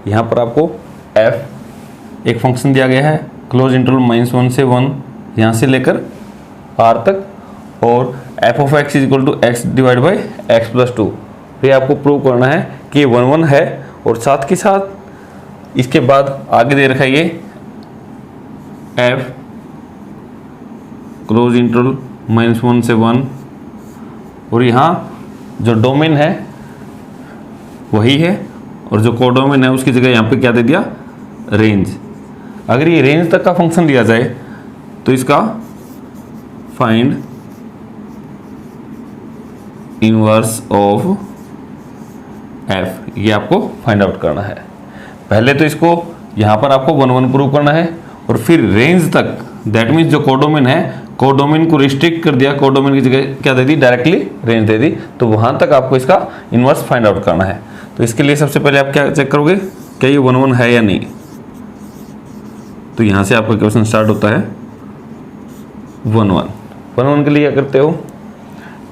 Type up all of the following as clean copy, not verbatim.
यहाँ पर आपको f एक फंक्शन दिया गया है क्लोज इंटरवल -1 से 1 यहाँ से लेकर r तक, और f of x is equal to x divide by x plus 2। ये आपको प्रूव करना है कि ये 1 1 है, और साथ के साथ इसके बाद आगे दे रखा है ये f क्लोज इंटरवल -1 से 1, और यहाँ जो डोमेन है वही है, और जो कोडोमेन है उसकी जगह यहाँ पे क्या दे दिया, रेंज। अगर ये रेंज तक का फंक्शन दिया जाए तो इसका फाइंड इनवर्स ऑफ f, ये आपको फाइंड आउट करना है। पहले तो इसको यहाँ पर आपको 1 1 प्रूव करना है, और फिर रेंज तक, दैट मीन्स जो कोडोमेन है, कोडोमेन को रिस्ट्रिक्ट कर दिया, कोडोमेन की जगह क्या दे दी, डायरेक्टली रेंज दे दी, तो वहाँ तक आपको इसका इनवर्स फाइंड आउट करना है। तो इसके लिए सबसे पहले आप क्या चेक करोगे, क्या ये 1 1 है या नहीं। तो यहाँ से आपका क्वेश्चन स्टार्ट होता है 1 1 के लिए क्या करते हो,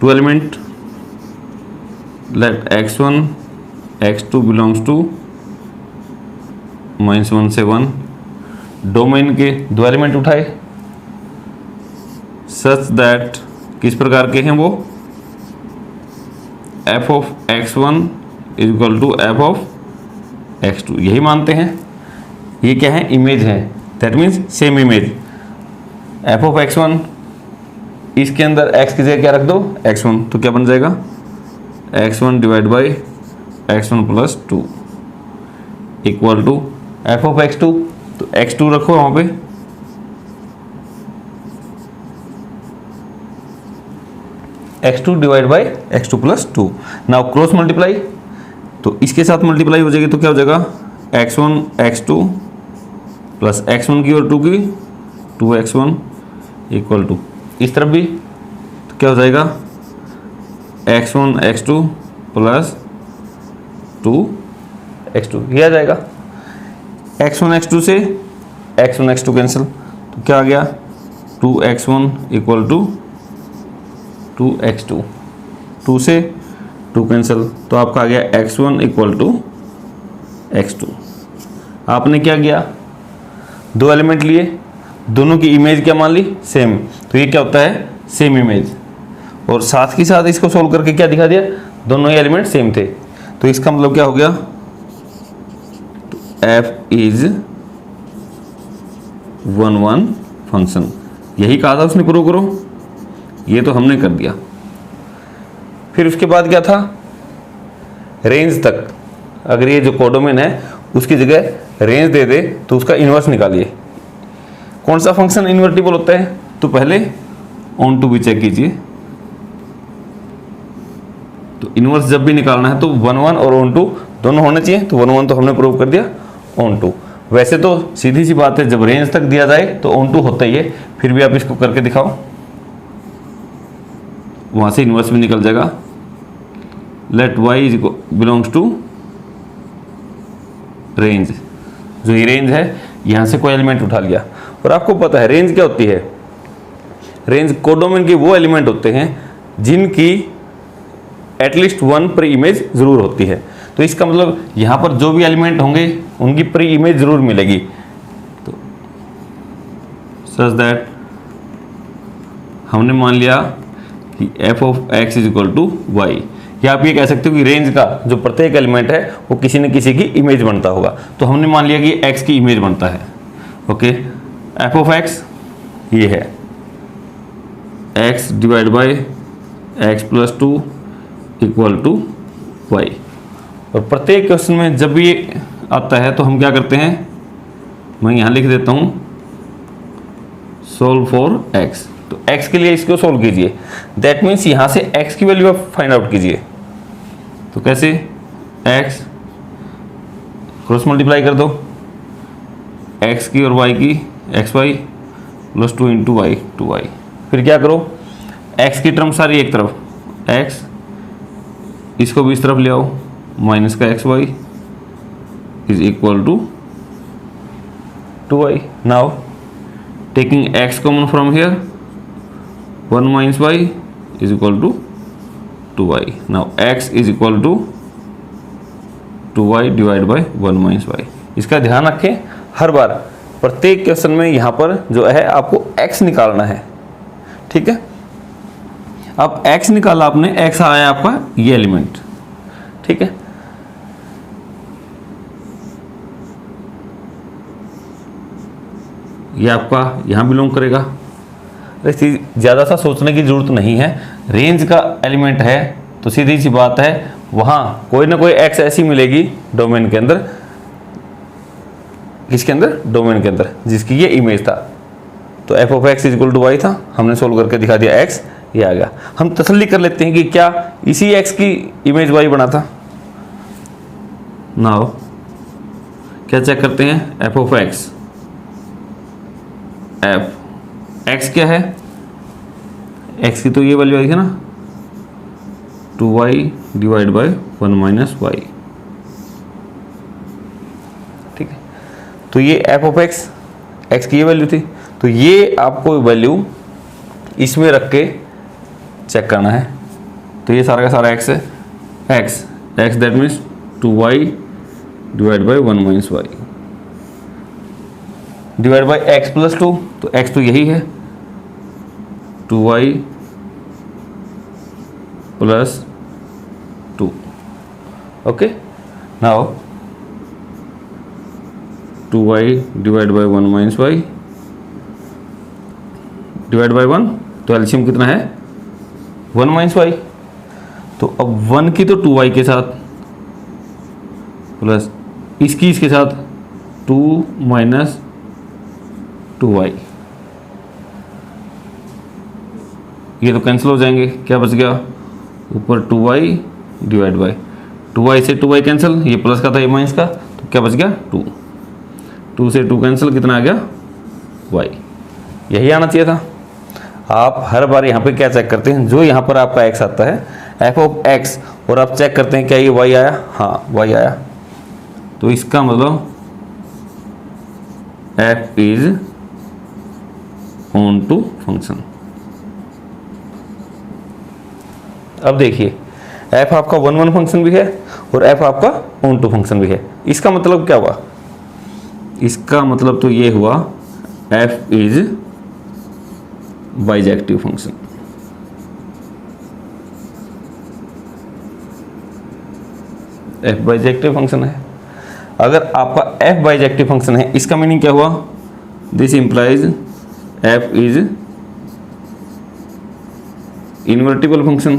2 element, late x1 x2 belongs to -1 से 1, डोमेन के 2 एलिमेंट उठाए सच दैट किस प्रकार के हैं वो, f of x1 is equal to f of x2, यही मानते हैं। ये क्या है, इमेज है, that means same image. f of x1 इसके अंदर x की जगह क्या रख दो, x1, तो क्या बन जाएगा x1 divide by x1 plus 2 equal to f of x2, तो x2 रखो वहाँ पे, x2 divide by x2 plus 2। Now cross multiply, तो इसके साथ मल्टीप्लाई हो जाएगी, तो क्या हो जाएगा x1 x2 प्लस x1 की और 2 की 2x1 इक्वल टू, इस तरफ भी तो क्या हो जाएगा x1 x2 प्लस 2x2, ये आ जाएगा। x1 x2 से x1 x2 कैंसिल, तो क्या आ गया 2x1 इक्वल टू 2x2, 2 से 2 कैंसिल, तो आपका आ गया x1 इक्वल टू x2। आपने क्या किया, 2 एलिमेंट लिए, दोनों की इमेज क्या मान ली, सेम, तो ये क्या होता है, सेम इमेज, और साथ ही साथ इसको सोल्व करके क्या दिखा दिया, दोनों ही एलिमेंट सेम थे। तो इसका मतलब क्या हो गया, f इज 1 1 फंक्शन, यही कहा था उसने प्रूव करो, ये तो हमने कर दिया। फिर उसके बाद क्या था, रेंज तक, अगर ये जो कोडोमेन है उसकी जगह रेंज दे दे तो उसका इन्वर्स निकालिए। कौन सा फंक्शन इन्वर्टिबल होता है, तो पहले ऑन टू भी चेक कीजिए। तो इन्वर्स जब भी निकालना है तो 1 1 और ऑन टू दोनों होने चाहिए, तो 1 1 तो हमने प्रूव कर दिया, ऑन टू। वैसे तो सीधी सी बात है, जब रेंज तक दिया जाए तो ऑन टू होता ही है, फिर भी आप इसको करके दिखाओ, वहां से इन्वर्स भी निकल जाएगा। Let y is belongs to range, जो ये रेंज है यहां से कोई एलिमेंट उठा लिया, और आपको पता है रेंज क्या होती है, रेंज कोडोमेन के वो एलिमेंट होते हैं जिनकी एटलीस्ट 1 प्री इमेज जरूर होती है। तो इसका मतलब यहां पर जो भी एलिमेंट होंगे उनकी प्री इमेज जरूर मिलेगी। तो सच दैट हमने मान लिया कि f of x is equal to y, या आप ये कह सकते हो कि रेंज का जो प्रत्येक एलिमेंट है वो किसी न किसी की इमेज बनता होगा। तो हमने मान लिया कि x की इमेज बनता है। ओके, f ऑफ x ये है x divide by x plus 2 equal to y. और प्रत्येक क्वेश्चन में जब भी ये आता है तो हम क्या करते हैं, मैं यहाँ लिख देता हूँ सोल्व फॉर x। तो x के लिए इसको सोल्व कीजिए, दैट मीन्स यहाँ से x की वैल्यू आप फाइंड आउट कीजिए। तो कैसे, x क्रॉस मल्टीप्लाई कर दो, x की और y की, x y plus 2 into y 2y। फिर क्या करो, x की टर्म सारी एक तरफ, x इसको भी इस तरफ ले आओ, माइनस का x y is equal to 2y। Now taking x common from here, 1 minus y is equal to 2y. Now x is equal to 2y divide by 1 minus y. इसका ध्यान रखें, हर बार प्रत्येक क्वेश्चन में यहाँ पर जो है आपको x निकालना है, ठीक है। अब x निकाला आपने, x आया आपका ये एलिमेंट, ठीक है। ये आपका यहाँ बिलोंग करेगा। ज़्यादा सा सोचने की जरूरत नहीं है, रेंज का एलिमेंट है तो सीधी सी बात है वहाँ कोई ना कोई x ऐसी मिलेगी डोमेन के अंदर, किसके अंदर, डोमेन के अंदर, जिसकी ये इमेज था। तो f of x equal to y था, हमने सोल्व करके दिखा दिया, x ये आ गया। हम तसल्ली कर लेते हैं कि क्या इसी x की इमेज y बना था। नाउ क्या चेक करते हैं, f ऑफ x, x क्या है, x की तो ये वैल्यू आई थी ना 2y divide by 1 minus Y, ठीक है। तो ये f ऑफ x की ये वैल्यू थी, तो ये आपको वैल्यू इसमें रख के चेक करना है। तो ये सारा का सारा x है, x that means 2y divide by 1 minus y divide by x plus 2, तो x तो यही है 2y plus 2, okay. Now 2y divide by 1 minus y divide by 1, तो एलसीएम कितना है 1 माइनस वाई। तो अब 1 की तो 2y के साथ प्लस इसकी इसके साथ 2 माइनस 2y, ये तो कैंसिल हो जाएंगे, क्या बच गया ऊपर 2y डिवाइड बाई 2y से 2y कैंसिल, ये प्लस का था ये माइनस का, तो क्या बच गया 2 से 2 कैंसिल, कितना आ गया y। यही आना चाहिए था। आप हर बार यहाँ पे क्या चेक करते हैं, जो यहाँ पर आपका x आता है f ऑफ x, और आप चेक करते हैं क्या ये y आया, हाँ y आया, तो इसका मतलब f is onto function. अब देखिए f आपका 1 फंक्शन भी है और f आपका ऑन टू फंक्शन भी है। इसका मतलब क्या हुआ, इसका मतलब तो ये हुआ f is bijective function. f bijective function है। अगर आपका f बाइजेक्टिव फंक्शन है, इसका मीनिंग क्या हुआ, this implies f is invertible function.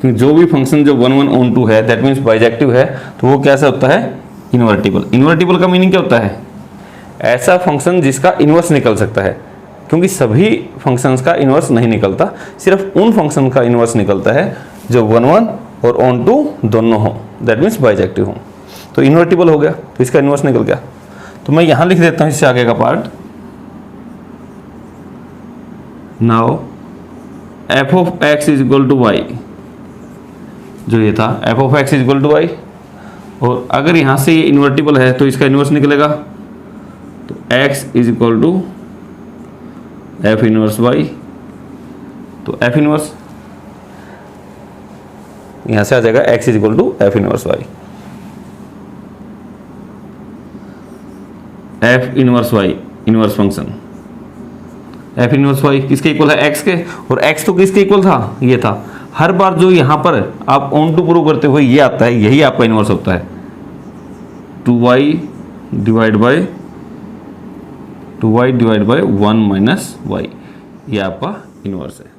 जो भी फंक्शन जो 1 1 ऑन टू है दैट मीन्स बाइजेक्टिव है, तो वो कैसा होता है, इन्वर्टिबल। इन्वर्टिबल का मीनिंग क्या होता है, ऐसा फंक्शन जिसका इन्वर्स निकल सकता है, क्योंकि सभी फंक्शंस का इन्वर्स नहीं निकलता, सिर्फ उन फंक्शन का इन्वर्स निकलता है जो 1 1 और ऑन टू दोनों हो, दैट मीन्स बाइजेक्टिव हो। तो इन्वर्टिबल हो गया, तो इसका इन्वर्स निकल गया। तो मैं यहां लिख देता हूं इससे आगे का part. Now f of x is equal to y, जो ये था f of x is equal to y, और अगर यहां से ये इन्वर्टिबल है तो इसका इन्वर्स निकलेगा, तो x is equal to f inverse y, तो f इनवर्स यहां से आ जाएगा x is equal to f inverse y। f inverse y inverse function f inverse y किसके इक्वल है, x के, और x तो किसके इक्वल था, ये था। हर बार जो यहां पर आप ऑन टू प्रूव करते हुए ये आता है, यही आपका इनवर्स होता है 2y divide by 1 minus Y, ये आपका इनवर्स है।